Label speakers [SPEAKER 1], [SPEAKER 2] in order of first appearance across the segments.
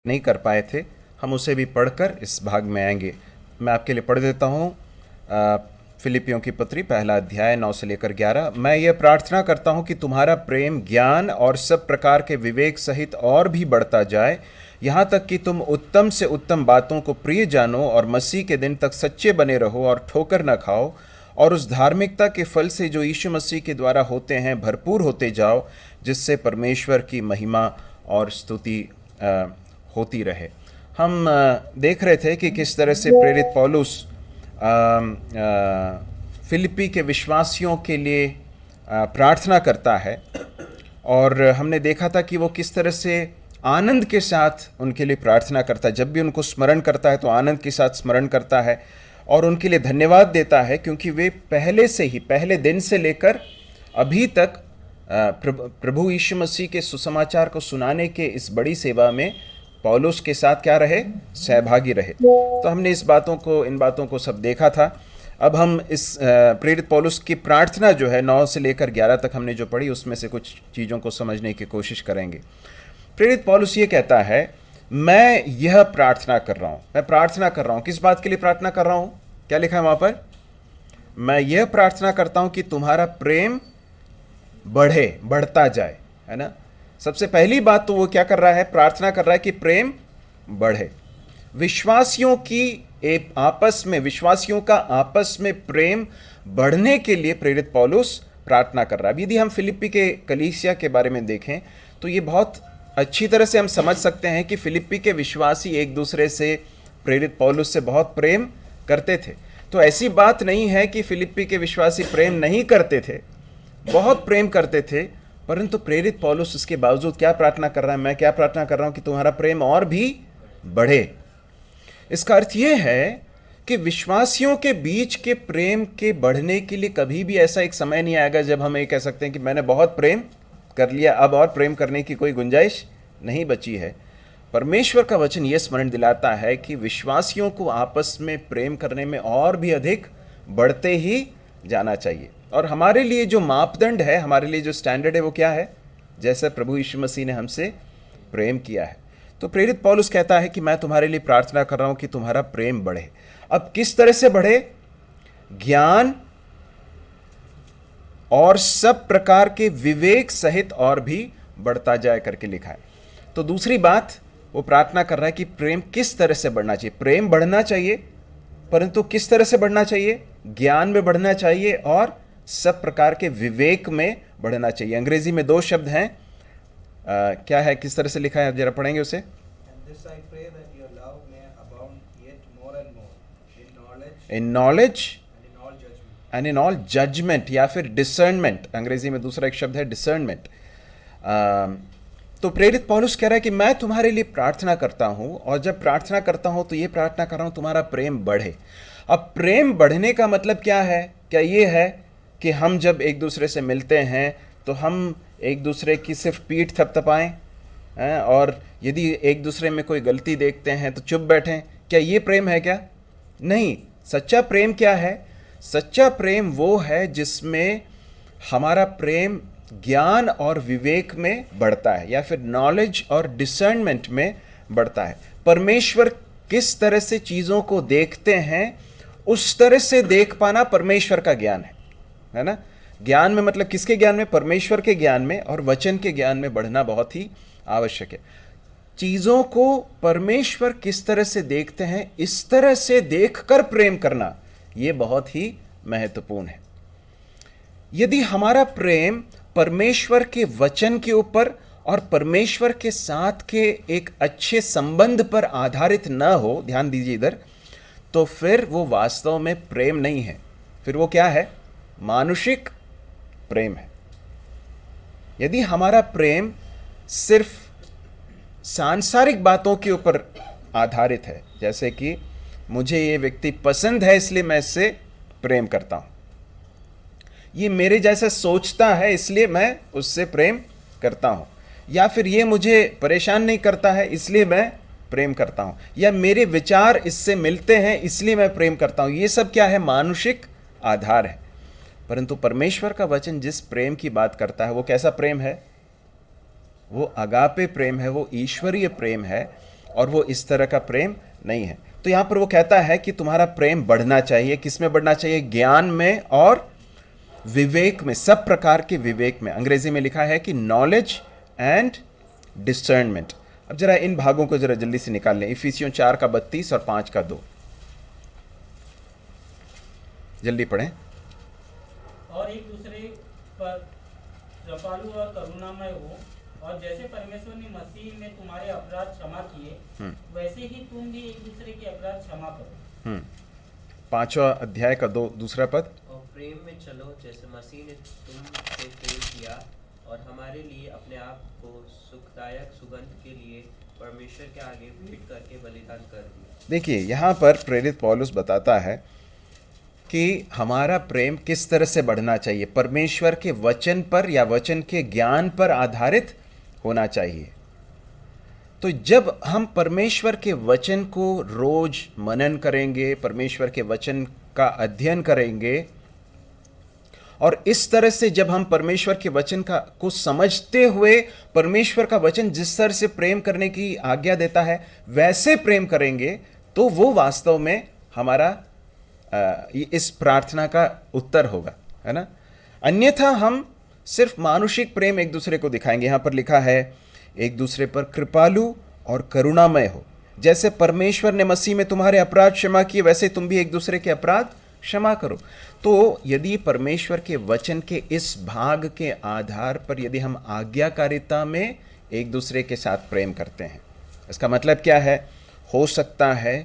[SPEAKER 1] नहीं कर पाए थे, हम उसे भी पढ़कर इस भाग में आएंगे। मैं आपके लिए पढ़ देता हूँ फिलिपियों की पत्री, पहला अध्याय 9 से लेकर 11। मैं ये प्रार्थना करता हूँ कि तुम्हारा प्रेम ज्ञान और सब प्रकार के विवेक सहित और भी बढ़ता जाए, यहाँ तक कि तुम उत्तम से उत्तम बातों को प्रिय जानो और मसीह के दिन तक सच्चे बने रहो और ठोकर न खाओ, और उस धार्मिकता के फल से जो यीशु मसीह के द्वारा होते हैं भरपूर होते जाओ, जिससे परमेश्वर की महिमा और स्तुति होती रहे। हम देख रहे थे कि किस तरह से प्रेरित पौलुस फिलिप्पी के विश्वासियों के लिए प्रार्थना करता है, और हमने देखा था कि वो किस तरह से आनंद के साथ उनके लिए प्रार्थना करता है। जब भी उनको स्मरण करता है तो आनंद के साथ स्मरण करता है और उनके लिए धन्यवाद देता है, क्योंकि वे पहले से ही, पहले दिन से लेकर अभी तक प्रभु यीशु मसीह के सुसमाचार को सुनाने के इस बड़ी सेवा में पौलुस के साथ क्या रहे, सहभागी रहे। तो हमने इन बातों को सब देखा था। अब हम इस प्रेरित पौलुस की प्रार्थना जो है 9 से लेकर 11 तक हमने जो पढ़ी, उसमें से कुछ चीज़ों को समझने की कोशिश करेंगे। प्रेरित पौलुस ये कहता है, मैं यह प्रार्थना कर रहा हूँ। मैं प्रार्थना कर रहा हूँ, किस बात के लिए प्रार्थना कर रहा हूँ? क्या लिखा है वहाँ पर? मैं यह प्रार्थना करता हूँ कि तुम्हारा प्रेम बढ़े, बढ़ता जाए, है ना। सबसे पहली बात तो वो क्या कर रहा है? प्रार्थना कर रहा है कि प्रेम बढ़े। विश्वासियों का आपस में प्रेम बढ़ने के लिए प्रेरित पौलुस प्रार्थना कर रहा है। अब यदि हम फिलिप्पी के कलीसिया के बारे में देखें तो ये बहुत अच्छी तरह से हम समझ सकते हैं कि फिलिप्पी के विश्वासी एक दूसरे से प्रेरित पौलुस से बहुत प्रेम करते थे। तो ऐसी बात नहीं है कि फिलिप्पी के विश्वासी प्रेम नहीं करते थे, बहुत प्रेम करते थे, परंतु प्रेरित पौलुस उसके बावजूद क्या प्रार्थना कर रहा है? मैं क्या प्रार्थना कर रहा हूं कि तुम्हारा प्रेम और भी बढ़े। इसका अर्थ यह है कि विश्वासियों के बीच के प्रेम के बढ़ने के लिए कभी भी ऐसा एक समय नहीं आएगा जब हम ये कह सकते हैं कि मैंने बहुत प्रेम कर लिया, अब और प्रेम करने की कोई गुंजाइश नहीं बची है। परमेश्वर का वचन यह स्मरण दिलाता है कि विश्वासियों को आपस में प्रेम करने में और भी अधिक बढ़ते ही जाना चाहिए। और हमारे लिए जो मापदंड है, हमारे लिए जो स्टैंडर्ड है, वो क्या है? जैसे प्रभु यीशु मसीह ने हमसे प्रेम किया है। तो प्रेरित पौलुस कहता है कि मैं तुम्हारे लिए प्रार्थना कर रहा हूं कि तुम्हारा प्रेम बढ़े। अब किस तरह से बढ़े? ज्ञान और सब प्रकार के विवेक सहित और भी बढ़ता जाए करके लिखा है। तो दूसरी बात वो प्रार्थना कर रहा है कि प्रेम किस तरह से बढ़ना चाहिए। प्रेम बढ़ना चाहिए, परंतु किस तरह से बढ़ना चाहिए? ज्ञान में बढ़ना चाहिए और सब प्रकार के विवेक में बढ़ना चाहिए। अंग्रेजी में 2 शब्द हैं, क्या है, किस तरह से लिखा है, जरा पढ़ेंगे उसे। In knowledge and in all judgement, या फिर डिसर्नमेंट। अंग्रेजी में दूसरा एक शब्द है डिसर्नमेंट। तो प्रेरित पौलुस कह रहा है कि मैं तुम्हारे लिए प्रार्थना करता हूं, और जब प्रार्थना करता हूं तो ये प्रार्थना कर रहा हूं तुम्हारा प्रेम बढ़े। अब प्रेम बढ़ने का मतलब क्या है? क्या ये है कि हम जब एक दूसरे से मिलते हैं तो हम एक दूसरे की सिर्फ पीठ थपथपाएं, और यदि एक दूसरे में कोई गलती देखते हैं तो चुप बैठें? क्या ये प्रेम है क्या? नहीं। सच्चा प्रेम क्या है? सच्चा प्रेम वो है जिसमें हमारा प्रेम ज्ञान और विवेक में बढ़ता है, या फिर नॉलेज और डिसर्नमेंट में बढ़ता है। परमेश्वर किस तरह से चीज़ों को देखते हैं उस तरह से देख पाना परमेश्वर का ज्ञान है ना। ज्ञान में मतलब किसके ज्ञान में? परमेश्वर के ज्ञान में और वचन के ज्ञान में बढ़ना बहुत ही आवश्यक है। चीज़ों को परमेश्वर किस तरह से देखते हैं, इस तरह से देखकर प्रेम करना, यह बहुत ही महत्वपूर्ण है। यदि हमारा प्रेम परमेश्वर के वचन के ऊपर और परमेश्वर के साथ के एक अच्छे संबंध पर आधारित न हो, ध्यान दीजिए इधर, तो फिर वो वास्तव में प्रेम नहीं है। फिर वो क्या है? मानुषिक प्रेम है। यदि हमारा प्रेम सिर्फ सांसारिक बातों के ऊपर आधारित है, जैसे कि मुझे ये व्यक्ति पसंद है इसलिए मैं इससे प्रेम करता हूं, ये मेरे जैसा सोचता है इसलिए मैं उससे प्रेम करता हूं, या फिर ये मुझे परेशान नहीं करता है इसलिए मैं प्रेम करता हूं, या मेरे विचार इससे मिलते हैं इसलिए मैं प्रेम करता हूं, ये सब क्या है? मानुषिक आधार है। परंतु परमेश्वर का वचन जिस प्रेम की बात करता है वो कैसा प्रेम है? वो अगापे प्रेम है, वो ईश्वरीय प्रेम है, और वो इस तरह का प्रेम नहीं है। तो यहाँ पर वो कहता है कि तुम्हारा प्रेम बढ़ना चाहिए। किस में बढ़ना चाहिए? ज्ञान में और विवेक में, सब प्रकार के विवेक में। अंग्रेजी में लिखा है कि नॉलेज एंड डिसर्नमेंट। अब जरा इन भागों को जरा जल्दी से निकाल लें। इफिसियों 4 का 32 और 5 का 2, जल्दी पढ़ें।
[SPEAKER 2] और एक दूसरे पर कृपालु और करुणामय हो, और जैसे परमेश्वर ने मसीह में तुम्हारे अपराध क्षमा किए, वैसे ही तुम भी एक दूसरे के अपराध क्षमा करो।
[SPEAKER 1] 5वां अध्याय का दूसरा पद।
[SPEAKER 3] और प्रेम में चलो जैसे मसीह ने तुमसे प्रेम किया और हमारे लिए अपने आप को सुखदायक सुगंध के लिए परमेश्वर के आगे भेंट करके बलिदान कर दिया।
[SPEAKER 1] देखिए यहाँ पर प्रेरित पौलुस बताता है कि हमारा प्रेम किस तरह से बढ़ना चाहिए। परमेश्वर के वचन पर या वचन के ज्ञान पर आधारित होना चाहिए। तो जब हम परमेश्वर के वचन को रोज मनन करेंगे, परमेश्वर के वचन का अध्ययन करेंगे, और इस तरह से जब हम परमेश्वर के वचन को समझते हुए परमेश्वर का वचन जिस तरह से प्रेम करने की आज्ञा देता है वैसे प्रेम करेंगे, तो वो वास्तव में हमारा इस प्रार्थना का उत्तर होगा, है ना। अन्यथा हम सिर्फ मानुषिक प्रेम एक दूसरे को दिखाएंगे। यहां पर लिखा है एक दूसरे पर कृपालु और करुणामय हो, जैसे परमेश्वर ने मसीह में तुम्हारे अपराध क्षमा किए, वैसे तुम भी एक दूसरे के अपराध क्षमा करो। तो यदि परमेश्वर के वचन के इस भाग के आधार पर यदि हम आज्ञाकारिता में एक दूसरे के साथ प्रेम करते हैं, इसका मतलब क्या है? हो सकता है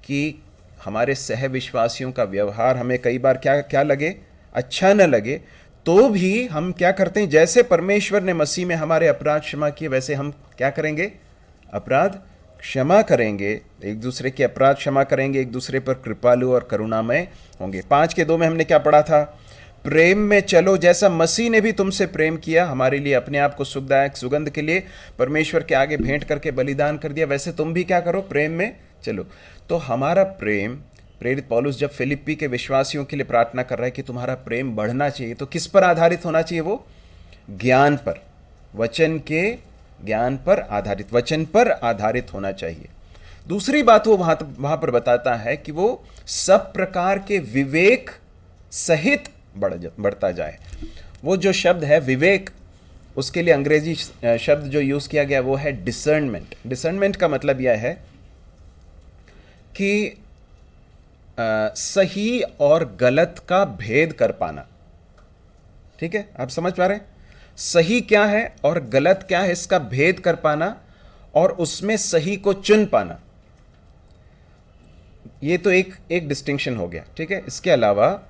[SPEAKER 1] कि हमारे सह विश्वासियों का व्यवहार हमें कई बार क्या लगे, अच्छा न लगे, तो भी हम क्या करते हैं? जैसे परमेश्वर ने मसीह में हमारे अपराध क्षमा किए, वैसे हम क्या करेंगे? अपराध क्षमा करेंगे, एक दूसरे के अपराध क्षमा करेंगे, एक दूसरे पर कृपालु और करुणामय होंगे। 5 के 2 में हमने क्या पढ़ा था? प्रेम में चलो जैसा मसीह ने भी तुमसे प्रेम किया, हमारे लिए अपने आप को सुखदायक सुगंध के लिए परमेश्वर के आगे भेंट करके बलिदान कर दिया, वैसे तुम भी क्या करो? प्रेम में चलो। तो हमारा प्रेम, प्रेरित पौलुस जब फिलिप्पी के विश्वासियों के लिए प्रार्थना कर रहा है कि तुम्हारा प्रेम बढ़ना चाहिए, तो किस पर आधारित होना चाहिए? वो ज्ञान पर, वचन के ज्ञान पर आधारित, वचन पर आधारित होना चाहिए। दूसरी बात वो वहां पर बताता है कि वो सब प्रकार के विवेक सहित बढ़ता जाए। वो जो शब्द है विवेक, उसके लिए अंग्रेजी शब्द जो यूज किया गया वो है डिसर्नमेंट। डिसर्नमेंट का मतलब यह है कि सही और गलत का भेद कर पाना। ठीक है, आप समझ पा रहे हैं? सही क्या है और गलत क्या है, इसका भेद कर पाना और उसमें सही को चुन पाना, ये तो एक डिस्टिंक्शन हो गया। ठीक है, इसके अलावा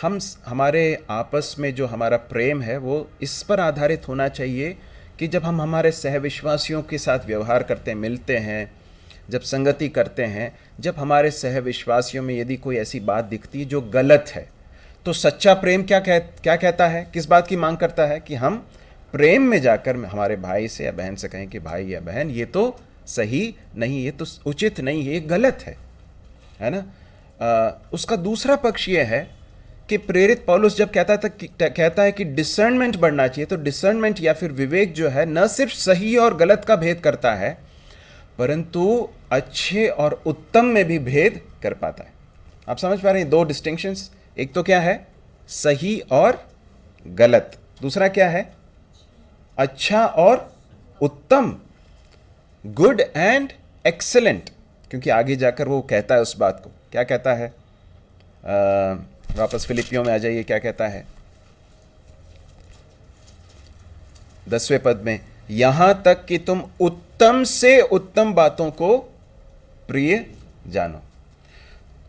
[SPEAKER 1] हमारे आपस में जो हमारा प्रेम है वो इस पर आधारित होना चाहिए कि जब हम हमारे सहविश्वासियों के साथ व्यवहार करते हैं, मिलते हैं, जब संगति करते हैं, जब हमारे सहविश्वासियों में यदि कोई ऐसी बात दिखती है जो गलत है, तो सच्चा प्रेम क्या कहता है, किस बात की मांग करता है? कि हम प्रेम में जाकर हमारे भाई से या बहन से कहें कि भाई या बहन ये तो सही नहीं, ये तो उचित नहीं है, ये गलत है ना। उसका दूसरा पक्ष ये है कि प्रेरित पौलुस जब कहता है कि डिसर्नमेंट बढ़ना चाहिए, तो डिसर्नमेंट या फिर विवेक जो है न सिर्फ सही और गलत का भेद करता है, परंतु अच्छे और उत्तम में भी भेद कर पाता है। आप समझ पा रहे हैं? दो डिस्टिंक्शंस, एक तो क्या है? सही और गलत, दूसरा क्या है? अच्छा और उत्तम, गुड एंड एक्सेलेंट। क्योंकि आगे जाकर वो कहता है उस बात को, क्या कहता है? वापस फिलिपियों में आ जाइए, क्या कहता है 10वें पद में? यहां तक कि तुम उत्तम से उत्तम बातों को प्रिय जानो।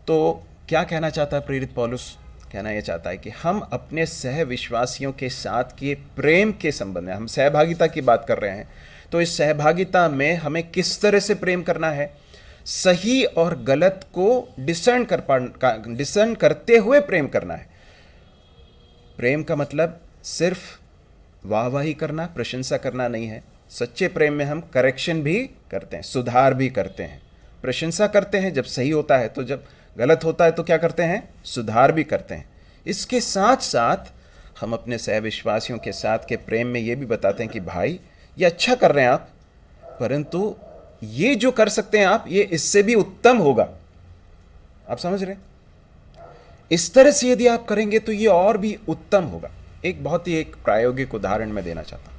[SPEAKER 1] तो क्या कहना चाहता है प्रेरित पौलुस? कहना यह चाहता है कि हम अपने सह विश्वासियों के साथ के प्रेम के संबंध में, हम सहभागिता की बात कर रहे हैं, तो इस सहभागिता में हमें किस तरह से प्रेम करना है? सही और गलत को डिसर्न करते हुए प्रेम करना है। प्रेम का मतलब सिर्फ वाहवाही करना, प्रशंसा करना नहीं है। सच्चे प्रेम में हम करेक्शन भी करते हैं, सुधार भी करते हैं, प्रशंसा करते हैं जब सही होता है, तो जब गलत होता है तो क्या करते हैं? सुधार भी करते हैं। इसके साथ साथ हम अपने सहविश्वासियों के साथ के प्रेम में ये भी बताते हैं कि भाई ये अच्छा कर रहे हैं आप, परंतु ये जो कर सकते हैं आप, ये इससे भी उत्तम होगा। आप समझ रहे हैं? इस तरह से यदि आप करेंगे तो ये और भी उत्तम होगा। एक बहुत ही एक प्रायोगिक उदाहरण मैं देना चाहता हूं।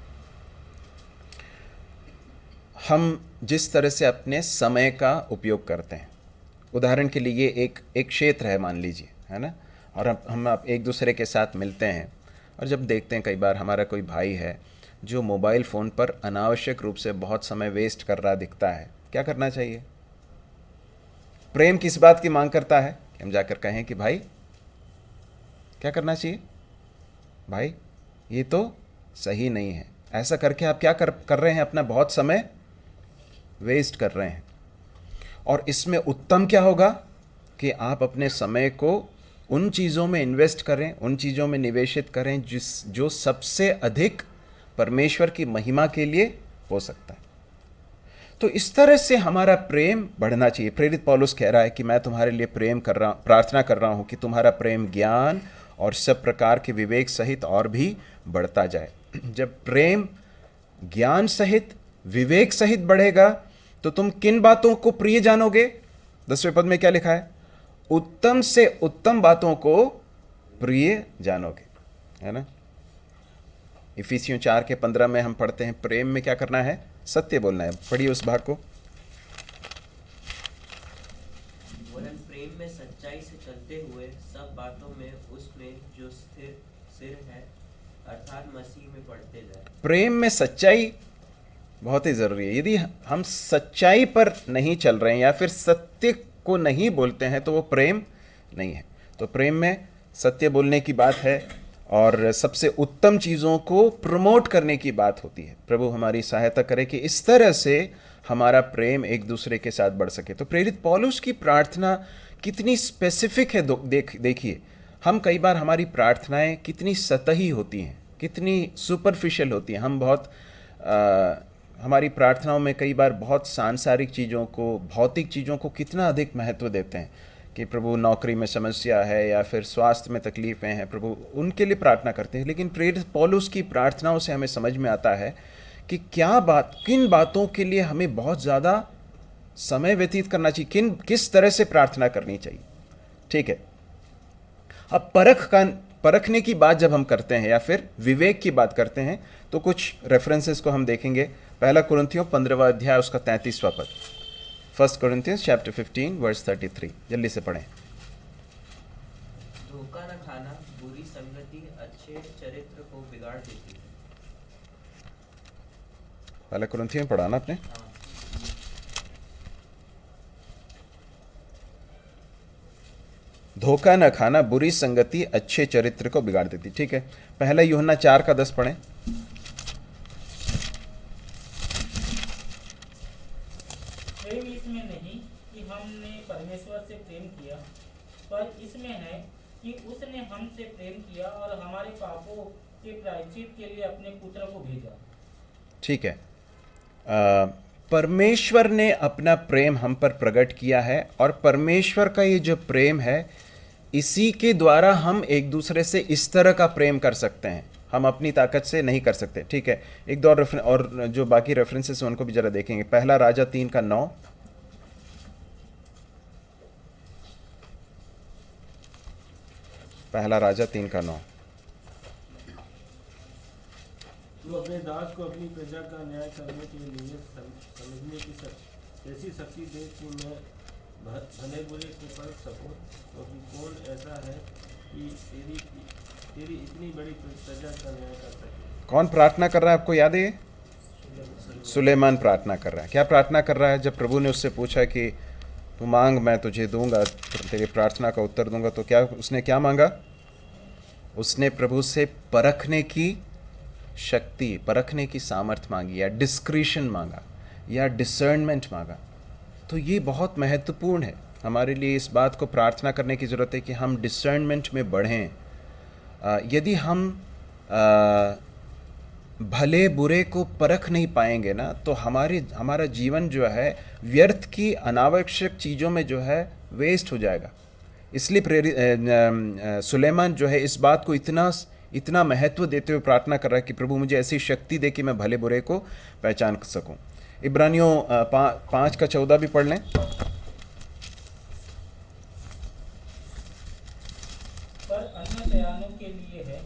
[SPEAKER 1] हम जिस तरह से अपने समय का उपयोग करते हैं, उदाहरण के लिए ये एक क्षेत्र है मान लीजिए, है ना, और हम आप एक दूसरे के साथ मिलते हैं और जब देखते हैं कई बार हमारा कोई भाई है जो मोबाइल फ़ोन पर अनावश्यक रूप से बहुत समय वेस्ट कर रहा दिखता है, क्या करना चाहिए? प्रेम किस बात की मांग करता है कि हम जाकर कहें कि भाई क्या करना चाहिए? भाई ये तो सही नहीं है, ऐसा करके आप क्या कर रहे हैं? अपना बहुत समय वेस्ट कर रहे हैं। और इसमें उत्तम क्या होगा कि आप अपने समय को उन चीज़ों में इन्वेस्ट करें, उन चीज़ों में निवेशित करें जो सबसे अधिक परमेश्वर की महिमा के लिए हो सकता है। तो इस तरह से हमारा प्रेम बढ़ना चाहिए। प्रेरित पौलुस कह रहा है कि मैं तुम्हारे लिए प्रार्थना कर रहा हूं कि तुम्हारा प्रेम ज्ञान और सब प्रकार के विवेक सहित और भी बढ़ता जाए। जब प्रेम ज्ञान सहित विवेक सहित बढ़ेगा तो तुम किन बातों को प्रिय जानोगे? 10वें पद में क्या लिखा है? उत्तम से उत्तम बातों को प्रिय जानोगे, है ना। इफिसियों 4:15 में हम पढ़ते हैं प्रेम में क्या करना है? सत्य बोलना है। पढ़िए उस भाग को।
[SPEAKER 3] वरन प्रेम में सच्चाई से चलते हुए सब बातों में उसमें जो स्थिर सिर है अर्थात मसीह में बढ़ते जाए।
[SPEAKER 1] प्रेम में सच्चाई बहुत ही जरूरी है। यदि हम सच्चाई पर नहीं चल रहे हैं या फिर सत्य को नहीं बोलते हैं तो वो प्रेम नहीं है। तो प्रेम में सत्य बोलने की बात है और सबसे उत्तम चीज़ों को प्रमोट करने की बात होती है। प्रभु हमारी सहायता करे कि इस तरह से हमारा प्रेम एक दूसरे के साथ बढ़ सके। तो प्रेरित पौलुस की प्रार्थना कितनी स्पेसिफिक है। देखिए, हम कई बार हमारी प्रार्थनाएं कितनी सतही होती हैं, कितनी सुपरफिशियल होती हैं। हम बहुत हमारी प्रार्थनाओं में कई बार बहुत सांसारिक चीज़ों को, भौतिक चीज़ों को कितना अधिक महत्व देते हैं कि प्रभु नौकरी में समस्या है या फिर स्वास्थ्य में तकलीफ़ें हैं, प्रभु उनके लिए प्रार्थना करते हैं। लेकिन प्रेरित पौलुस की प्रार्थनाओं से हमें समझ में आता है कि किन बातों के लिए हमें बहुत ज़्यादा समय व्यतीत करना चाहिए, किस तरह से प्रार्थना करनी चाहिए। ठीक है, अब परखने की बात जब हम करते हैं या फिर विवेक की बात करते हैं तो कुछ रेफरेंसेस को हम देखेंगे। पहला कुरिन्थियों 15वां अध्याय उसका 33वां पद। 1 Corinthians chapter 15 verse 33। जल्दी से पढ़ें।
[SPEAKER 3] धोखा न खाना बुरी संगति अच्छे चरित्र को बिगाड़ देती है।
[SPEAKER 1] पहला कुरिन्थियों में पढ़ा ना आपने? धोखा न खाना बुरी संगति अच्छे चरित्र को बिगाड़ देती। ठीक है, पहला यूहन्ना 4:10 पढ़ें।
[SPEAKER 2] प्रेम इसमें नहीं कि हमने परमेश्वर से प्रेम किया, पर इसमें है कि उसने हमसे प्रेम किया और हमारे पापों के प्रायश्चित के लिए अपने पुत्र को भेजा।
[SPEAKER 1] ठीक है, परमेश्वर ने अपना प्रेम हम पर प्रकट किया है और परमेश्वर का ये जो प्रेम है इसी के द्वारा हम एक दूसरे से इस तरह का प्रेम कर सकते हैं। हम अपनी ताकत से नहीं कर सकते। ठीक है, एक दो और जो बाकी रेफरेंसेस उनको भी जरा देखेंगे। पहला राजा 3:9। पहला राजा 3:9।
[SPEAKER 4] तू अपने दास को अपनी प्रजा का न्याय करने के लिए समझने की ऐसी शक्ति दे कि मैं भले बुरे को परख सकूं, क्योंकि कौन ऐसा है कि तेरी इतनी बड़ी प्रजा का न्याय कर सके।
[SPEAKER 1] कौन प्रार्थना कर रहा है, आपको याद है? सुलेमान प्रार्थना कर रहा है। क्या प्रार्थना कर रहा है? जब प्रभु ने उससे पूछा कि तू मांग मैं तुझे दूंगा, तेरी प्रार्थना का उत्तर दूंगा, तो उसने क्या मांगा? उसने प्रभु से परखने की शक्ति, परखने की सामर्थ्य मांगी, या डिस्क्रिशन मांगा, या डिसर्नमेंट मांगा। तो ये बहुत महत्वपूर्ण है हमारे लिए। इस बात को प्रार्थना करने की ज़रूरत है कि हम डिसर्नमेंट में बढ़ें। यदि हम भले बुरे को परख नहीं पाएंगे ना, तो हमारा जीवन जो है व्यर्थ की अनावश्यक चीज़ों में जो है वेस्ट हो जाएगा। इसलिए सुलेमान जो है इस बात को इतना महत्व देते हुए प्रार्थना कर रहा है कि प्रभु मुझे ऐसी शक्ति दे कि मैं भले बुरे को पहचान सकूं। इब्रानियों 5:14 भी पढ़ लें।
[SPEAKER 2] पर अन्न सयानों के लिए है,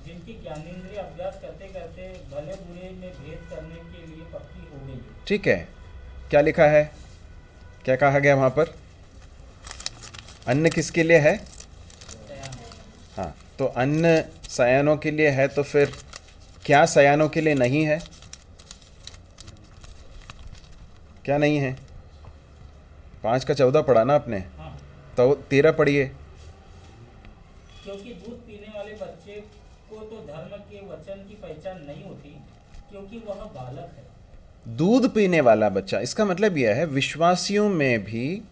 [SPEAKER 2] जिनकी ज्ञानेंद्रिय अभ्यास करते करते भले बुरे में भेद करने के लिए पक्की हो गई है।
[SPEAKER 1] ठीक है, क्या लिखा है, क्या कहा गया वहाँ पर? अन्न किसके लिए है? हाँ, तो अन्न सयानों के लिए है, तो फिर क्या सयानों के लिए नहीं है? क्या नहीं है? 5:14 पढ़ा ना आपने,
[SPEAKER 2] हाँ,
[SPEAKER 1] तो 13 पढ़िए।
[SPEAKER 2] क्योंकि दूध पीने वाले बच्चे को तो धर्म के वचन की पहचान नहीं होती, क्योंकि वह बालक है।
[SPEAKER 1] दूध पीने वाला बच्चा, इसका मतलब यह है विश्वासियों में भी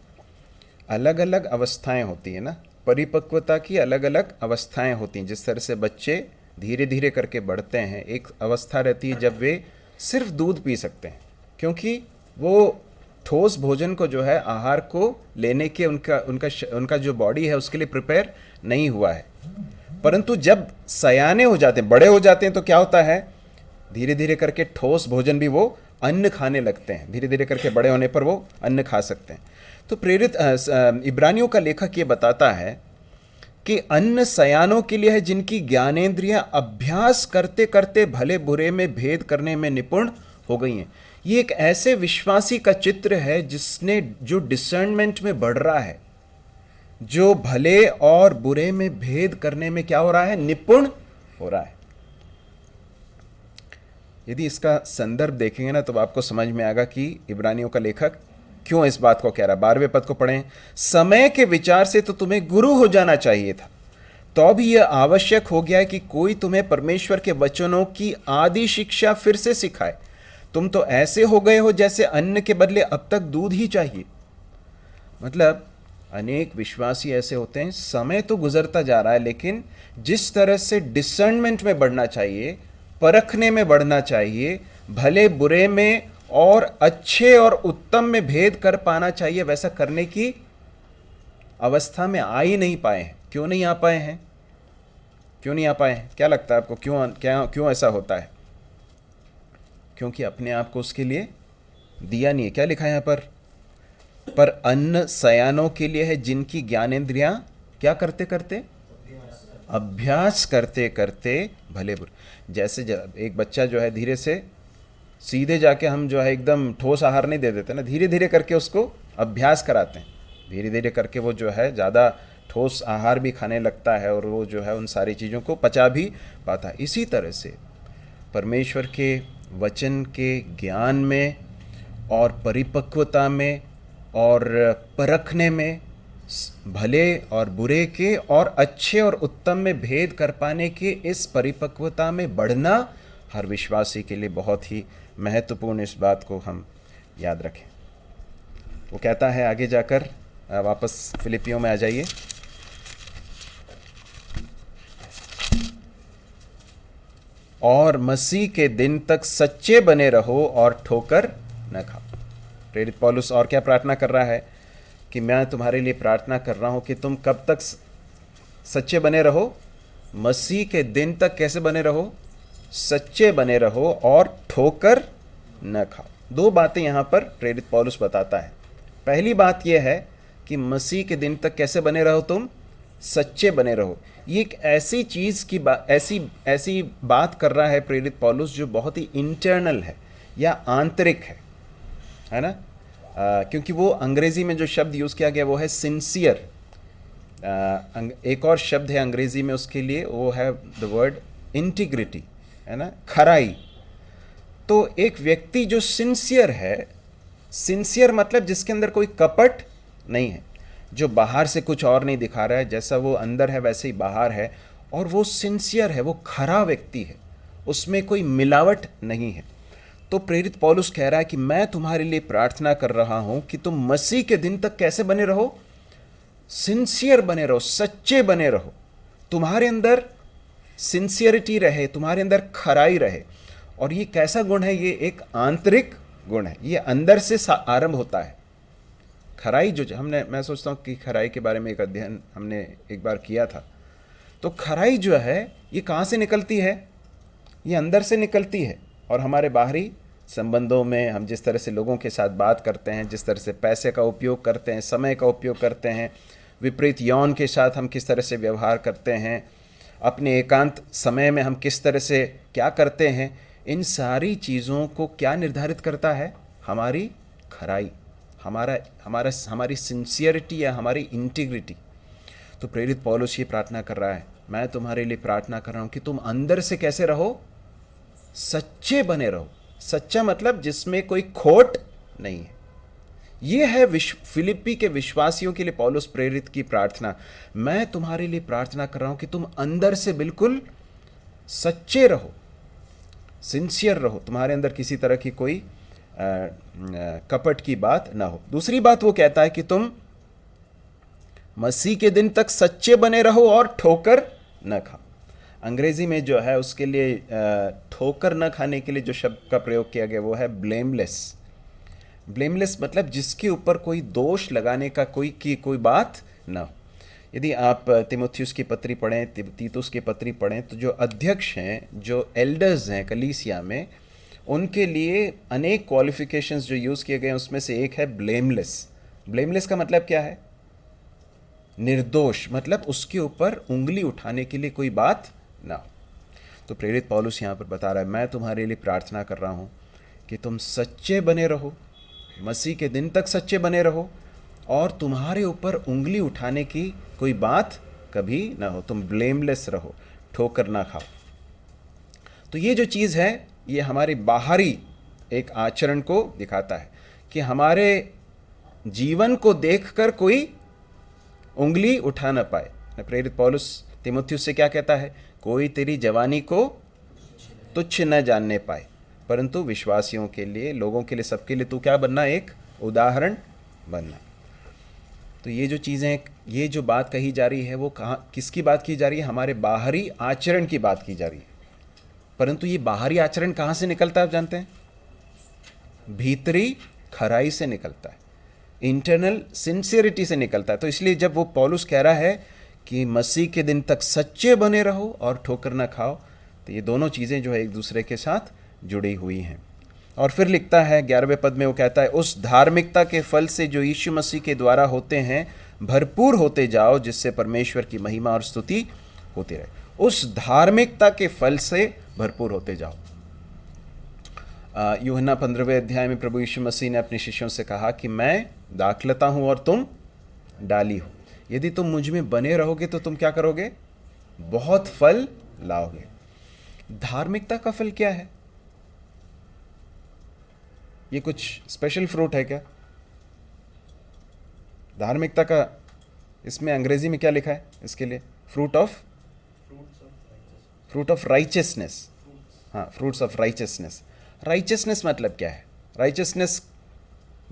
[SPEAKER 1] अलग अलग अवस्थाएं होती है ना, परिपक्वता की अलग अलग अवस्थाएं होती हैं। जिस तरह से बच्चे धीरे धीरे करके बढ़ते हैं, एक अवस्था रहती है जब वे सिर्फ दूध पी सकते हैं, क्योंकि वो ठोस भोजन को जो है, आहार को लेने के उनका जो बॉडी है उसके लिए प्रिपेयर नहीं हुआ है। परंतु जब सयाने हो जाते हैं, बड़े हो जाते हैं, तो क्या होता है, धीरे धीरे करके ठोस भोजन भी वो अन्न खाने लगते हैं। धीरे धीरे करके बड़े होने पर वो अन्न खा सकते हैं। तो प्रेरित इब्रानियों का लेखक ये बताता है कि अन्न सयानों के लिए है, जिनकी ज्ञानेंद्रियां अभ्यास करते करते भले बुरे में भेद करने में निपुण हो गई हैं। ये एक ऐसे विश्वासी का चित्र है जिसने जो डिसर्नमेंट में बढ़ रहा है, जो भले और बुरे में भेद करने में क्या हो रहा है, निपुण हो रहा है। यदि इसका संदर्भ देखेंगे ना, तो आपको समझ में आएगा कि इब्रानियों का लेखक क्यों इस बात को कह रहा है। 12वें पद को पढ़ें। समय के विचार से तो तुम्हें गुरु हो जाना चाहिए था, तो भी यह आवश्यक हो गया है कि कोई तुम्हें परमेश्वर के वचनों की आदि शिक्षा फिर से सिखाए। तुम तो ऐसे हो गए हो जैसे अन्न के बदले अब तक दूध ही चाहिए। मतलब अनेक विश्वासी ऐसे होते हैं, समय तो गुजरता जा रहा है, लेकिन जिस तरह से डिसर्नमेंट में बढ़ना चाहिए, परखने में बढ़ना चाहिए, भले बुरे में और अच्छे और उत्तम में भेद कर पाना चाहिए, वैसा करने की अवस्था में आ ही नहीं पाए हैं। क्यों नहीं आ पाए हैं? क्यों नहीं आ पाए हैं? क्या लगता है आपको, क्यों ऐसा होता है? क्योंकि अपने आप को उसके लिए दिया नहीं है। क्या लिखा है यहाँ पर अन्न सयानों के लिए है, जिनकी ज्ञानेंद्रियां क्या करते करते, अभ्यास करते करते भले बुरे। जैसे एक बच्चा जो है, धीरे से सीधे जाके हम जो है एकदम ठोस आहार नहीं दे देते ना, धीरे धीरे करके उसको अभ्यास कराते हैं। धीरे धीरे करके वो जो है ज़्यादा ठोस आहार भी खाने लगता है, और वो जो है उन सारी चीज़ों को पचा भी पाता है। इसी तरह से परमेश्वर के वचन के ज्ञान में और परिपक्वता में और परखने में, भले और बुरे के और अच्छे और उत्तम में भेद कर पाने के इस परिपक्वता में बढ़ना हर विश्वासी के लिए बहुत ही महत्वपूर्ण। इस बात को हम याद रखें। वो कहता है आगे जाकर, वापस फिलिपियों में आ जाइए। और मसीह के दिन तक सच्चे बने रहो और ठोकर न खाओ। प्रेरित पौलुस और क्या प्रार्थना कर रहा है कि मैं तुम्हारे लिए प्रार्थना कर रहा हूं कि तुम कब तक सच्चे बने रहो? मसीह के दिन तक कैसे बने रहो? सच्चे बने रहो और ठोकर न खाओ। दो बातें यहाँ पर प्रेरित पौलुस बताता है। पहली बात यह है कि मसीह के दिन तक कैसे बने रहो? तुम सच्चे बने रहो। ये एक ऐसी चीज़ की ऐसी बात कर रहा है प्रेरित पौलुस जो बहुत ही इंटरनल है या आंतरिक है ना। क्योंकि वो अंग्रेज़ी में जो शब्द यूज़ किया गया वो है सिंसियर। एक और शब्द है अंग्रेज़ी में उसके लिए, वो है द वर्ड इंटीग्रिटी, है ना, खराई। तो एक व्यक्ति जो सिंसियर है, सिंसियर मतलब जिसके अंदर कोई कपट नहीं है, जो बाहर से कुछ और नहीं दिखा रहा है, जैसा वो अंदर है वैसे ही बाहर है, और वो सिंसियर है, वो खरा व्यक्ति है, उसमें कोई मिलावट नहीं है। तो प्रेरित पौलुस कह रहा है कि मैं तुम्हारे लिए प्रार्थना कर रहा हूं कि तुम मसीह के दिन तक कैसे बने रहो? सिंसियर बने रहो, सच्चे बने रहो। तुम्हारे अंदर सिंसियरिटी रहे, तुम्हारे अंदर खराई रहे। और ये कैसा गुण है? ये एक आंतरिक गुण है, ये अंदर से आरंभ होता है। खराई जो मैं सोचता हूँ कि खराई के बारे में एक अध्ययन हमने एक बार किया था। तो खराई जो है ये कहाँ से निकलती है? ये अंदर से निकलती है और हमारे बाहरी संबंधों में हम जिस तरह से लोगों के साथ बात करते हैं, जिस तरह से पैसे का उपयोग करते हैं, समय का उपयोग करते हैं, विपरीत यौन के साथ हम किस तरह से व्यवहार करते हैं, अपने एकांत समय में हम किस तरह से क्या करते हैं, इन सारी चीज़ों को क्या निर्धारित करता है? हमारी खराई, हमारी सिंसियरिटी या हमारी इंटीग्रिटी। तो प्रेरित पौलुस ये प्रार्थना कर रहा है, मैं तुम्हारे लिए प्रार्थना कर रहा हूँ कि तुम अंदर से कैसे रहो? सच्चे बने रहो। सच्चा मतलब जिसमें कोई खोट नहीं है। ये है फिलिप्पी के विश्वासियों के लिए पौलुस प्रेरित की प्रार्थना। मैं तुम्हारे लिए प्रार्थना कर रहा हूं कि तुम अंदर से बिल्कुल सच्चे रहो, सिंसियर रहो, तुम्हारे अंदर किसी तरह की कोई कपट की बात ना हो। दूसरी बात वो कहता है कि तुम मसीह के दिन तक सच्चे बने रहो और ठोकर न खाओ। अंग्रेजी में जो है उसके लिए ठोकर न खाने के लिए जो शब्द का प्रयोग किया गया वो है ब्लेमलेस। ब्लेमलेस मतलब जिसके ऊपर कोई दोष लगाने का कोई बात ना हो। यदि आप तीमुथियुस की पत्री पढ़ें, तीतुस की पत्री पढ़ें, तो जो अध्यक्ष हैं, जो एल्डर्स हैं कलीसिया में, उनके लिए अनेक क्वालिफिकेशंस जो यूज़ किए गए हैं उसमें से एक है ब्लेमलेस। ब्लेमलेस का मतलब क्या है? निर्दोष, मतलब उसके ऊपर उंगली उठाने के लिए कोई बात ना हो। तो प्रेरित पौलुस यहाँ पर बता रहा है, मैं तुम्हारे लिए प्रार्थना कर रहा हूँ कि तुम सच्चे बने रहो, मसीह के दिन तक सच्चे बने रहो, और तुम्हारे ऊपर उंगली उठाने की कोई बात कभी ना हो। तुम ब्लेमलेस रहो, ठोकर ना खाओ। तो ये जो चीज़ है ये हमारे बाहरी एक आचरण को दिखाता है कि हमारे जीवन को देखकर कोई उंगली उठा ना पाए। प्रेरित पौलुस तीमुथियुस से क्या कहता है? कोई तेरी जवानी को तुच्छ न जानने पाए, परंतु विश्वासियों के लिए, लोगों के लिए, सबके लिए तू क्या बनना? एक उदाहरण बनना। तो ये जो चीज़ें, ये जो बात कही जा रही है वो किसकी बात की जा रही है? हमारे बाहरी आचरण की बात की जा रही है। परंतु ये बाहरी आचरण कहाँ से निकलता है आप जानते हैं? भीतरी खराई से निकलता है, इंटरनल सिंसियरिटी से निकलता है। तो इसलिए जब वो पौलुस कह रहा है कि मसीह के दिन तक सच्चे बने रहो और ठोकर ना खाओ, तो ये दोनों चीज़ें जो है एक दूसरे के साथ जुड़ी हुई हैं। और फिर लिखता है 11वें पद में, वो कहता है, उस धार्मिकता के फल से जो यीशु मसीह के द्वारा होते हैं भरपूर होते जाओ, जिससे परमेश्वर की महिमा और स्तुति होती रहे। उस धार्मिकता के फल से भरपूर होते जाओ। यूहन्ना 15वें अध्याय में प्रभु यीशु मसीह ने अपने शिष्यों से कहा कि मैं दाखलता हूँ और तुम डाली हो। यदि तुम मुझ में बने रहोगे तो तुम क्या करोगे? बहुत फल लाओगे। धार्मिकता का फल क्या है? ये कुछ स्पेशल फ्रूट है क्या? धार्मिकता का इसमें अंग्रेजी में क्या लिखा है इसके लिए? Fruit of righteousness. हाँ, फ्रूट्स ऑफ राइचियसनेस। राइचियसनेस मतलब क्या है? राइचियसनेस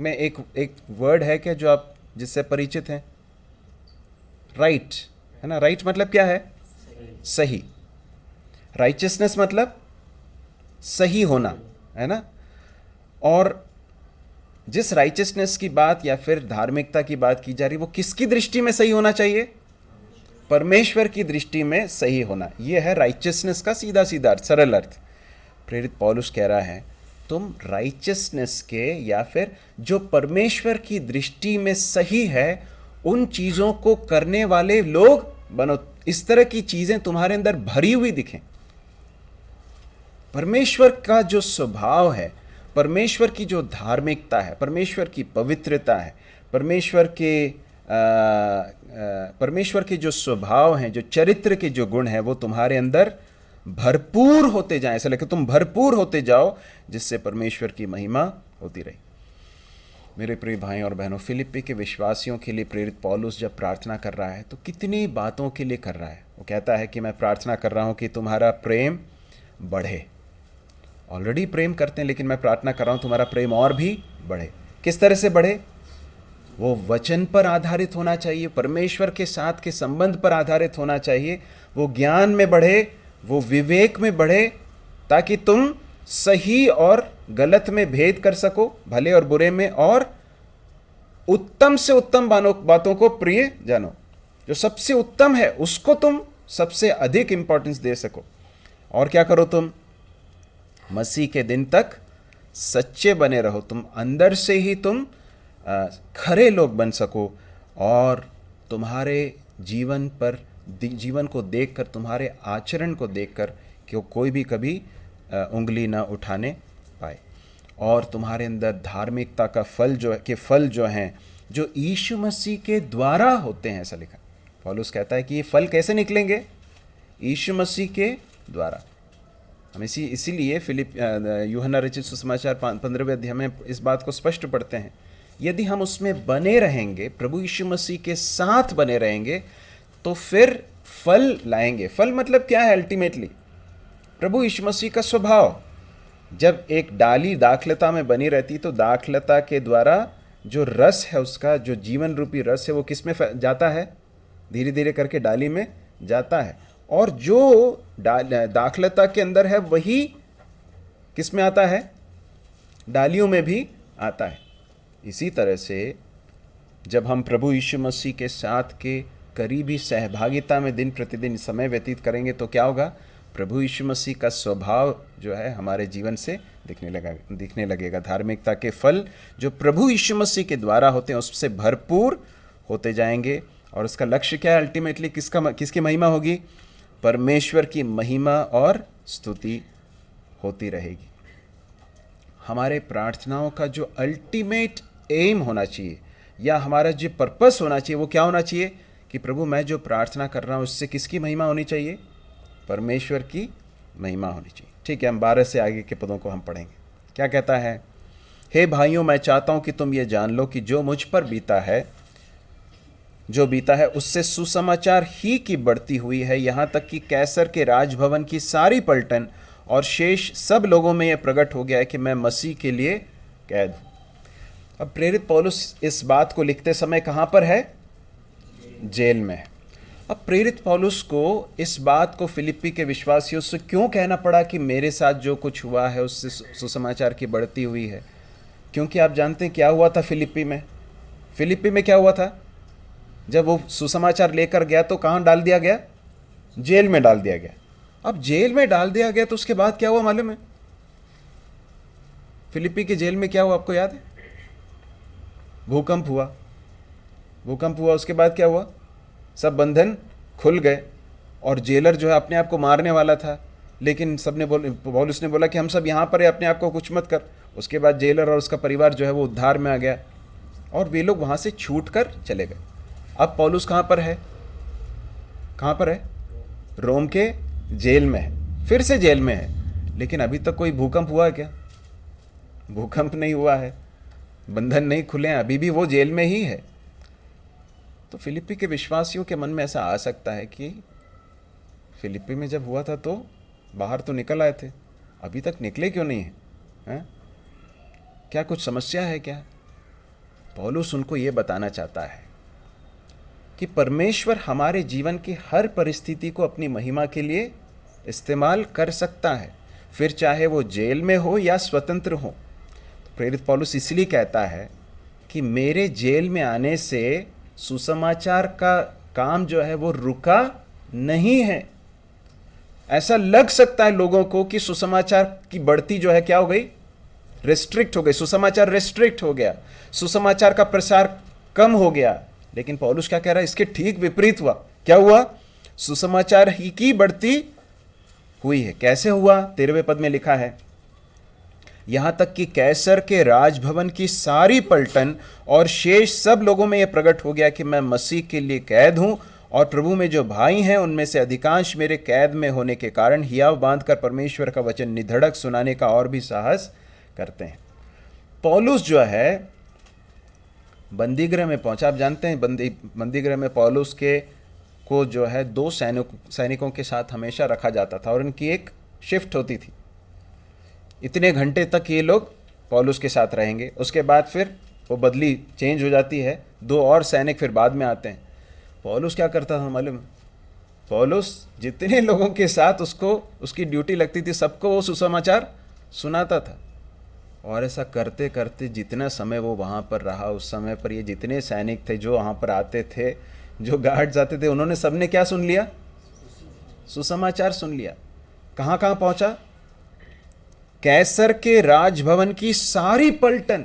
[SPEAKER 1] में एक वर्ड है क्या जो आप जिससे परिचित हैं? राइट, है ना? राइट मतलब क्या है? सही। राइचियसनेस मतलब सही होना, है ना? और जिस राइचियसनेस की बात या फिर धार्मिकता की बात की जा रही, वो किसकी दृष्टि में सही होना चाहिए? परमेश्वर की दृष्टि में सही होना। यह है राइचियसनेस का सीधा सीधा सरल अर्थ। प्रेरित पौलुस कह रहा है, तुम राइचियसनेस के या फिर जो परमेश्वर की दृष्टि में सही है उन चीज़ों को करने वाले लोग बनो। इस तरह की चीज़ें तुम्हारे अंदर भरी हुई दिखें। परमेश्वर का जो स्वभाव है, परमेश्वर की जो धार्मिकता है, परमेश्वर की पवित्रता है, परमेश्वर के जो स्वभाव हैं, जो चरित्र के जो गुण हैं, वो तुम्हारे अंदर भरपूर होते जाएं। ऐसा लगे तुम भरपूर होते जाओ, जिससे परमेश्वर की महिमा होती रही। मेरे प्रिय भाई और बहनों, फिलिप्पी के विश्वासियों के लिए प्रेरित पौलुस जब प्रार्थना कर रहा है तो कितनी बातों के लिए कर रहा है। वो कहता है कि मैं प्रार्थना कर रहा हूँ कि तुम्हारा प्रेम बढ़े। ऑलरेडी प्रेम करते हैं, लेकिन मैं प्रार्थना कर रहा हूँ तुम्हारा प्रेम और भी बढ़े। किस तरह से बढ़े? वो वचन पर आधारित होना चाहिए, परमेश्वर के साथ के संबंध पर आधारित होना चाहिए। वो ज्ञान में बढ़े, वो विवेक में बढ़े, ताकि तुम सही और गलत में भेद कर सको, भले और बुरे में, और उत्तम से उत्तम बातों को प्रिय जानो। जो सबसे उत्तम है उसको तुम सबसे अधिक इंपॉर्टेंस दे सको। और क्या करो? तुम मसीह के दिन तक सच्चे बने रहो, तुम अंदर से ही तुम खरे लोग बन सको, और तुम्हारे जीवन को देखकर, तुम्हारे आचरण को देखकर कि कोई भी कभी उंगली ना उठाने पाए, और तुम्हारे अंदर धार्मिकता का फल जो हैं, जो यीशु मसीह के द्वारा होते हैं, ऐसा लिखा। पौलुस कहता है कि ये फल कैसे निकलेंगे? यीशु मसीह के द्वारा। हम इसीलिए यूहन्ना रचित सुसमाचार 15वें अध्याय में इस बात को स्पष्ट पढ़ते हैं। यदि हम उसमें बने रहेंगे, प्रभु यीशु मसीह के साथ बने रहेंगे, तो फिर फल लाएंगे। फल मतलब क्या है? अल्टीमेटली प्रभु यीशु मसीह का स्वभाव। जब एक डाली दाखलता में बनी रहती, तो दाखलता के द्वारा जो रस है, उसका जो जीवन रूपी रस है, वो किस में जाता है? धीरे धीरे करके डाली में जाता है। और जो दाखलता के अंदर है, वही किस में आता है? डालियों में भी आता है। इसी तरह से जब हम प्रभु यीशु मसीह के साथ के करीबी सहभागिता में दिन प्रतिदिन समय व्यतीत करेंगे, तो क्या होगा? प्रभु यीशु मसीह का स्वभाव जो है हमारे जीवन से दिखने लगेगा। धार्मिकता के फल जो प्रभु यीशु मसीह के द्वारा होते हैं, उससे भरपूर होते जाएंगे। और उसका लक्ष्य क्या है? अल्टीमेटली किसकी महिमा होगी? परमेश्वर की महिमा और स्तुति होती रहेगी। हमारे प्रार्थनाओं का जो अल्टीमेट एम होना चाहिए, या हमारा जो पर्पस होना चाहिए, वो क्या होना चाहिए? कि प्रभु, मैं जो प्रार्थना कर रहा हूँ, उससे किसकी महिमा होनी चाहिए? परमेश्वर की महिमा होनी चाहिए। ठीक है, हम 12 से आगे के पदों को हम पढ़ेंगे। क्या कहता है? हे भाइयों, मैं चाहता हूँ कि तुम ये जान लो कि जो मुझ पर बीता है उससे सुसमाचार ही की बढ़ती हुई है, यहाँ तक कि कैसर के राजभवन की सारी पलटन और शेष सब लोगों में यह प्रकट हो गया है कि मैं मसीह के लिए कैद हूँ। अब प्रेरित पौलुस इस बात को लिखते समय कहाँ पर है? जेल में है। अब प्रेरित पौलुस को इस बात को फिलिप्पी के विश्वासियों से क्यों कहना पड़ा कि मेरे साथ जो कुछ हुआ है उससे सुसमाचार की बढ़ती हुई है? क्योंकि आप जानते हैं क्या हुआ था फिलिप्पी में क्या हुआ था? जब वो सुसमाचार लेकर गया तो कहाँ डाल दिया गया? जेल में डाल दिया गया। अब जेल में डाल दिया गया तो उसके बाद क्या हुआ मालूम है? फिलिप्पी के जेल में क्या हुआ आपको याद है? भूकंप हुआ। उसके बाद क्या हुआ? सब बंधन खुल गए, और जेलर जो है अपने आप को मारने वाला था, लेकिन पौलुस ने बोला कि हम सब यहाँ पर है, अपने आप को कुछ मत कर। उसके बाद जेलर और उसका परिवार जो है वो उद्धार में आ गया, और वे लोग वहाँ से छूट कर चले गए। अब पौलुस कहाँ पर है? रोम के जेल में है, फिर से जेल में है। लेकिन अभी तक कोई भूकंप हुआ है क्या? भूकंप नहीं हुआ है, बंधन नहीं खुले हैं, अभी भी वो जेल में ही है। तो फिलिप्पी के विश्वासियों के मन में ऐसा आ सकता है कि फिलिप्पी में जब हुआ था तो बाहर तो निकल आए थे, अभी तक निकले क्यों नहीं हैं? क्या कुछ समस्या है क्या? पौलुस उनको ये बताना चाहता है कि परमेश्वर हमारे जीवन की हर परिस्थिति को अपनी महिमा के लिए इस्तेमाल कर सकता है, फिर चाहे वो जेल में हो या स्वतंत्र हो। प्रेरित पौलुस इसलिए कहता है कि मेरे जेल में आने से सुसमाचार का काम जो है वो रुका नहीं है। ऐसा लग सकता है लोगों को कि सुसमाचार की बढ़ती जो है क्या हो गई? रेस्ट्रिक्ट हो गई। सुसमाचार रेस्ट्रिक्ट हो गया, सुसमाचार का प्रसार कम हो गया। लेकिन पौलुस क्या कह रहा है? इसके ठीक विपरीत हुआ। क्या हुआ? सुसमाचार ही की बढ़ती हुई है। कैसे हुआ? 13वें पद में लिखा है, यहां तक कि कैसर के राजभवन की सारी पलटन और शेष सब लोगों में यह प्रकट हो गया कि मैं मसीह के लिए कैद हूं, और प्रभु में जो भाई हैं उनमें से अधिकांश मेरे कैद में होने के कारण हियाव बांधकर परमेश्वर का वचन निधड़क सुनाने का और भी साहस करते हैं। पौलुस जो है बंदीगृह में पहुंचा। आप जानते हैं बंदीगृह में पौलुस को जो है 2 सैनिकों के साथ हमेशा रखा जाता था, और इनकी एक शिफ्ट होती थी। इतने घंटे तक ये लोग पौलुस के साथ रहेंगे, उसके बाद फिर वो बदली चेंज हो जाती है, 2 और सैनिक फिर बाद में आते हैं। पौलुस क्या करता था मालूम? पौलुस जितने लोगों के साथ उसकी ड्यूटी लगती थी, सबको वो सुसमाचार सुनाता था। और ऐसा करते करते जितना समय वो वहाँ पर रहा, उस समय पर ये जितने सैनिक थे जो वहाँ पर आते थे, जो गार्ड्स आते थे, उन्होंने सबने क्या सुन लिया? सुसमाचार सुन लिया। कहाँ कहाँ पहुँचा? कैसर के राजभवन की सारी पलटन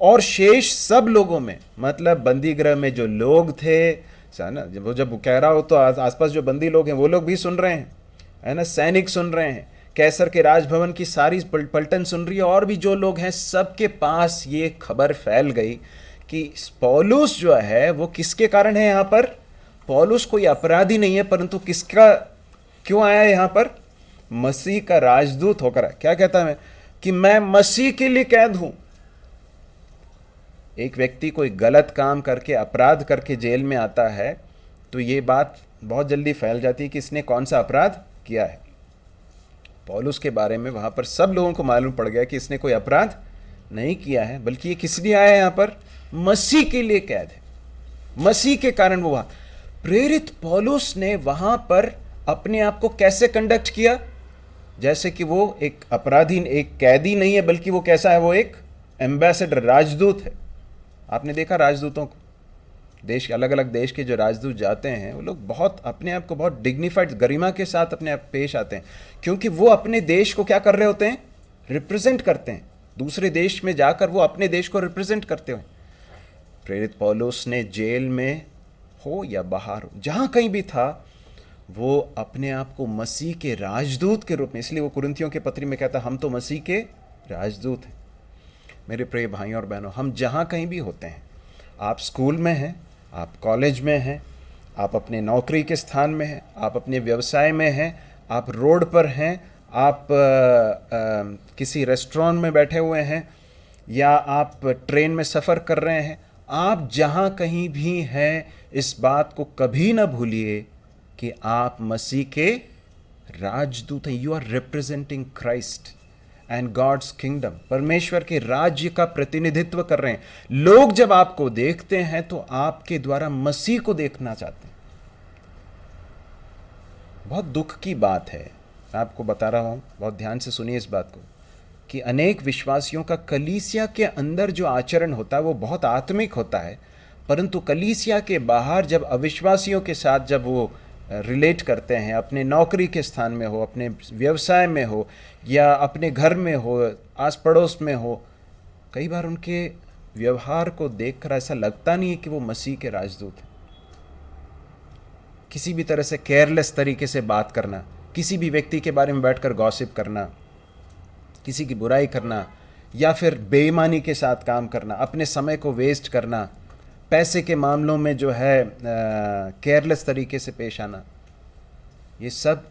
[SPEAKER 1] और शेष सब लोगों में, मतलब बंदी गृह में जो लोग थे, है ना, वो जब वो कह रहा हो तो आसपास जो बंदी लोग हैं वो लोग भी सुन रहे हैं, है ना, सैनिक सुन रहे हैं, कैसर के राजभवन की सारी पलटन सुन रही है, और भी जो लोग हैं सबके पास ये खबर फैल गई कि पौलुस जो है वो किसके कारण है यहाँ पर। पौलुस कोई अपराधी नहीं है, परंतु किसका, क्यों आया है यहाँ पर, मसीह का राजदूत होकर आया। क्या कहता है कि मैं मसीह के लिए कैद हूं। एक व्यक्ति कोई गलत काम करके, अपराध करके जेल में आता है तो ये बात बहुत जल्दी फैल जाती है कि इसने कौन सा अपराध किया है। पौलुस के बारे में वहां पर सब लोगों को मालूम पड़ गया कि इसने कोई अपराध नहीं किया है, बल्कि ये किस लिए आया है यहाँ पर, मसीह के लिए कैद है, मसीह के कारण वो वहां। प्रेरित पौलुस ने वहां पर अपने आप को कैसे कंडक्ट किया, जैसे कि वो एक अपराधी, एक कैदी नहीं है, बल्कि वो कैसा है, वो एक एम्बेसडर, राजदूत है। आपने देखा राजदूतों को, देश के अलग अलग देश के जो राजदूत जाते हैं वो लोग बहुत अपने आप को बहुत डिग्निफाइड, गरिमा के साथ अपने आप पेश आते हैं, क्योंकि वो अपने देश को क्या कर रहे होते हैं, रिप्रेजेंट करते हैं। दूसरे देश में जाकर वो अपने देश को रिप्रेजेंट करते हुए। प्रेरित पौलुस ने जेल में हो या बाहर हो, जहां कहीं भी था, वो अपने आप को मसीह के राजदूत के रूप में, इसलिए वो कुरिन्थियों के पत्री में कहता हम तो मसीह के राजदूत हैं। मेरे प्रिय भाइयों और बहनों, हम जहाँ कहीं भी होते हैं, आप स्कूल में हैं, आप कॉलेज में हैं, आप अपने नौकरी के स्थान में हैं, आप अपने व्यवसाय में हैं, आप रोड पर हैं, आप किसी रेस्टोरेंट में बैठे हुए हैं, या आप ट्रेन में सफ़र कर रहे हैं, आप जहाँ कहीं भी हैं, इस बात को कभी ना भूलिए कि आप मसीह के राजदूत हैं। You are representing Christ and God's kingdom. परमेश्वर के राज्य का प्रतिनिधित्व कर रहे हैं। लोग जब आपको देखते हैं तो आपके द्वारा मसीह को देखना चाहते हैं। बहुत दुख की बात है, मैं आपको बता रहा हूं, बहुत ध्यान से सुनिए इस बात को, कि अनेक विश्वासियों का कलीसिया के अंदर जो आचरण होता है वो बहुत आत्मिक होता है, परंतु कलीसिया के बाहर जब अविश्वासियों के साथ जब वो रिलेट करते हैं, अपने नौकरी के स्थान में हो, अपने व्यवसाय में हो, या अपने घर में हो, आस पड़ोस में हो, कई बार उनके व्यवहार को देखकर ऐसा लगता नहीं है कि वो मसीह के राजदूत हैं। किसी भी तरह से केयरलेस तरीके से बात करना, किसी भी व्यक्ति के बारे में बैठकर गॉसिप करना, किसी की बुराई करना, या फिर बेईमानी के साथ काम करना, अपने समय को वेस्ट करना, पैसे के मामलों में जो है केयरलेस तरीके से पेश आना, ये सब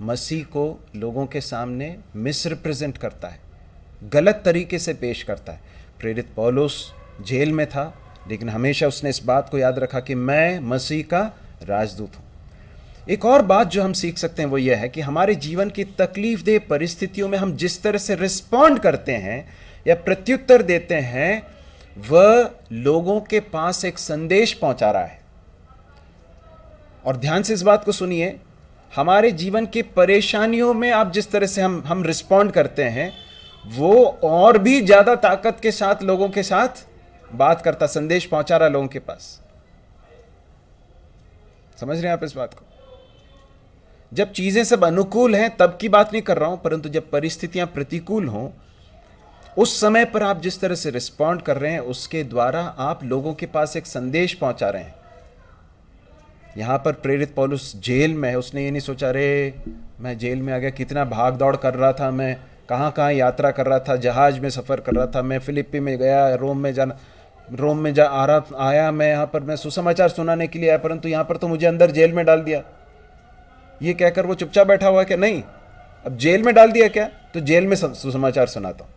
[SPEAKER 1] मसीह को लोगों के सामने मिसरिप्रेजेंट करता है, गलत तरीके से पेश करता है। प्रेरित पौलुस जेल में था, लेकिन हमेशा उसने इस बात को याद रखा कि मैं मसीह का राजदूत हूँ। एक और बात जो हम सीख सकते हैं वो यह है कि हमारे जीवन की तकलीफदेह परिस्थितियों में हम जिस तरह से रिस्पॉन्ड करते हैं या प्रत्युत्तर देते हैं, वह लोगों के पास एक संदेश पहुंचा रहा है। और ध्यान से इस बात को सुनिए, हमारे जीवन की परेशानियों में आप जिस तरह से हम रिस्पॉन्ड करते हैं, वो और भी ज्यादा ताकत के साथ लोगों के साथ बात करता, संदेश पहुंचा रहा लोगों के पास। समझ रहे हैं आप इस बात को? जब चीजें सब अनुकूल हैं तब की बात नहीं कर रहा हूं, परंतु जब परिस्थितियां प्रतिकूल हों, उस समय पर आप जिस तरह से रिस्पॉन्ड कर रहे हैं, उसके द्वारा आप लोगों के पास एक संदेश पहुंचा रहे हैं। यहां पर प्रेरित पौलुस जेल में है, उसने ये नहीं सोचा रे मैं जेल में आ गया, कितना भाग दौड़ कर रहा था, मैं कहां कहां यात्रा कर रहा था, जहाज में सफ़र कर रहा था, मैं फिलिप्पी में गया, रोम में आया, मैं यहाँ पर मैं सुसमाचार सुनाने के लिए आया, परंतु यहाँ पर तो मुझे अंदर जेल में डाल दिया। ये कहकर वो चुपचाप बैठा हुआ है क्या? नहीं, अब जेल में डाल दिया क्या, तो जेल में सुसमाचार सुनाता हूँ।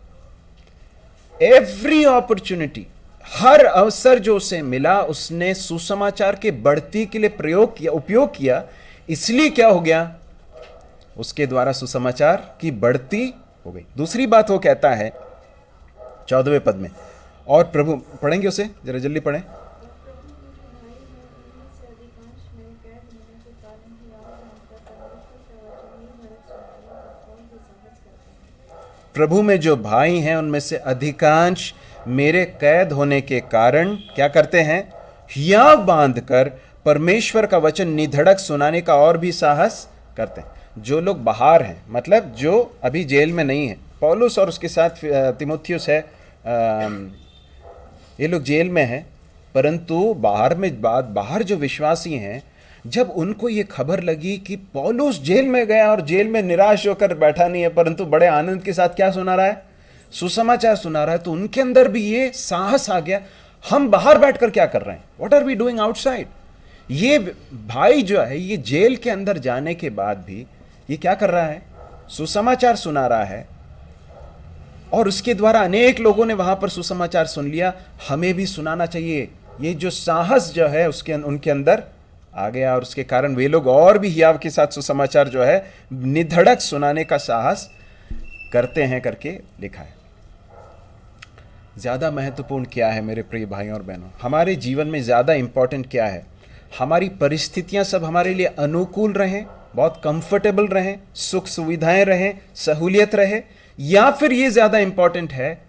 [SPEAKER 1] एवरी अपॉर्चुनिटी, हर अवसर जो उसे मिला, उसने सुसमाचार के बढ़ती के लिए उपयोग किया। इसलिए क्या हो गया, उसके द्वारा सुसमाचार की बढ़ती हो गई। दूसरी बात वो कहता है 14वें पद में, और प्रभु, पढ़ेंगे उसे जरा जल्दी पढ़ें। प्रभु में जो भाई हैं उनमें से अधिकांश मेरे कैद होने के कारण क्या करते हैं, हियाव बांधकर परमेश्वर का वचन निधड़क सुनाने का और भी साहस करते हैं। जो लोग बाहर हैं, मतलब जो अभी जेल में नहीं है, पौलुस और उसके साथ तिमोथियुस है, ये लोग जेल में हैं, परंतु बाहर जो विश्वासी हैं, जब उनको ये खबर लगी कि पौलुस जेल में गया और जेल में निराश होकर बैठा नहीं है, परंतु बड़े आनंद के साथ क्या सुना रहा है, सुसमाचार सुना रहा है, तो उनके अंदर भी ये साहस आ गया, हम बाहर बैठकर क्या कर रहे हैं, what are we doing outside. ये भाई जो है, ये जेल के अंदर जाने के बाद भी ये क्या कर रहा है, सुसमाचार सुना रहा है, और उसके द्वारा अनेक लोगों ने वहां पर सुसमाचार सुन लिया। हमें भी सुनाना चाहिए। ये जो साहस जो है उनके अंदर आ गया, और उसके कारण वे लोग और भी हियाव के साथ सुसमाचार जो है निधड़क सुनाने का साहस करते हैं करके लिखा है। ज्यादा महत्वपूर्ण क्या है मेरे प्रिय भाइयों और बहनों, हमारे जीवन में ज्यादा इंपॉर्टेंट क्या है, हमारी परिस्थितियां सब हमारे लिए अनुकूल रहें, बहुत कंफर्टेबल रहें, सुख सुविधाएं रहें, सहूलियत रहे, या फिर ये ज्यादा इंपॉर्टेंट है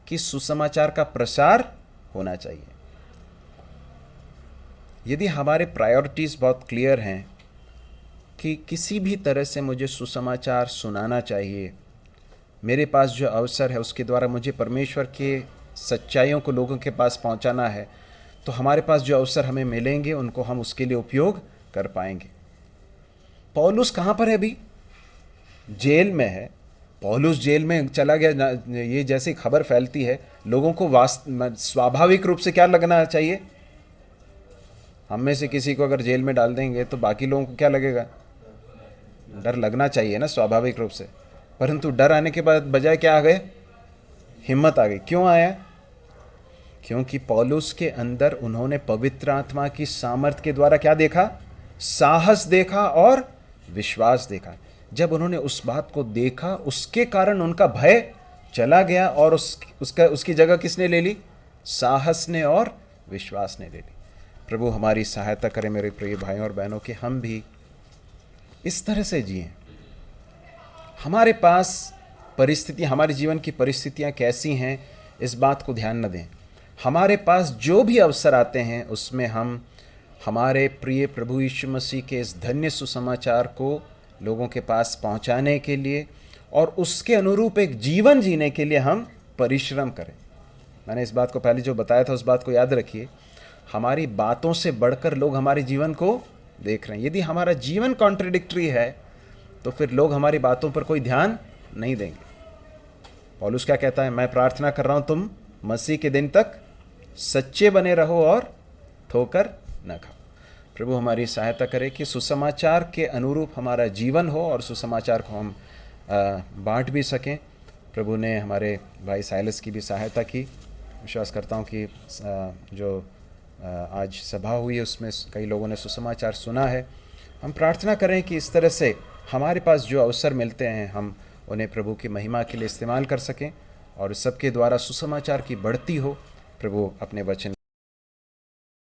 [SPEAKER 1] कि सुसमाचार का प्रसार होना चाहिए। यदि हमारे प्रायोरिटीज बहुत क्लियर हैं कि किसी भी तरह से मुझे सुसमाचार सुनाना चाहिए, मेरे पास जो अवसर है उसके द्वारा मुझे परमेश्वर के सच्चाइयों को लोगों के पास पहुंचाना है, तो हमारे पास जो अवसर हमें मिलेंगे उनको हम उसके लिए उपयोग कर पाएंगे। पौलुस कहाँ पर है अभी? जेल में है। पौलुस जेल में चला गया, ये जैसी खबर फैलती है लोगों को स्वाभाविक रूप से क्या लगना चाहिए, हम में से किसी को अगर जेल में डाल देंगे तो बाकी लोगों को क्या लगेगा, डर लगना चाहिए ना स्वाभाविक रूप से। परंतु डर आने के बाद बजाय क्या आ गए, हिम्मत आ गई। क्यों आया? क्योंकि पौलुस के अंदर उन्होंने पवित्र आत्मा की सामर्थ के द्वारा क्या देखा, साहस देखा और विश्वास देखा। जब उन्होंने उस बात को देखा, उसके कारण उनका भय चला गया, और उसकी जगह किसने ले ली, साहस ने और विश्वास ने ले ली। प्रभु हमारी सहायता करें मेरे प्रिय भाइयों और बहनों कि हम भी इस तरह से जिएं। हमारे पास परिस्थितियाँ, हमारे जीवन की परिस्थितियाँ कैसी हैं इस बात को ध्यान न दें। हमारे पास जो भी अवसर आते हैं उसमें हम हमारे प्रिय प्रभु यीशु मसीह के इस धन्य सुसमाचार को लोगों के पास पहुंचाने के लिए और उसके अनुरूप एक जीवन जीने के लिए हम परिश्रम करें। मैंने इस बात को पहले जो बताया था उस बात को याद रखिए। हमारी बातों से बढ़कर लोग हमारे जीवन को देख रहे हैं। यदि हमारा जीवन कॉन्ट्रडिक्टरी है तो फिर लोग हमारी बातों पर कोई ध्यान नहीं देंगे। पौलुस क्या कहता है, मैं प्रार्थना कर रहा हूं तुम मसीह के दिन तक सच्चे बने रहो और ठोकर न खाओ। प्रभु हमारी सहायता करे कि सुसमाचार के अनुरूप हमारा जीवन हो और सुसमाचार को हम बांट भी सकें। प्रभु ने हमारे भाई साइलस की भी सहायता की। विश्वास करता हूं कि जो आज सभा हुई है उसमें कई लोगों ने सुसमाचार सुना है। हम प्रार्थना करें कि इस तरह से हमारे पास जो अवसर मिलते हैं हम उन्हें प्रभु की महिमा के लिए इस्तेमाल कर सकें और सबके द्वारा सुसमाचार की बढ़ती हो। प्रभु अपने वचन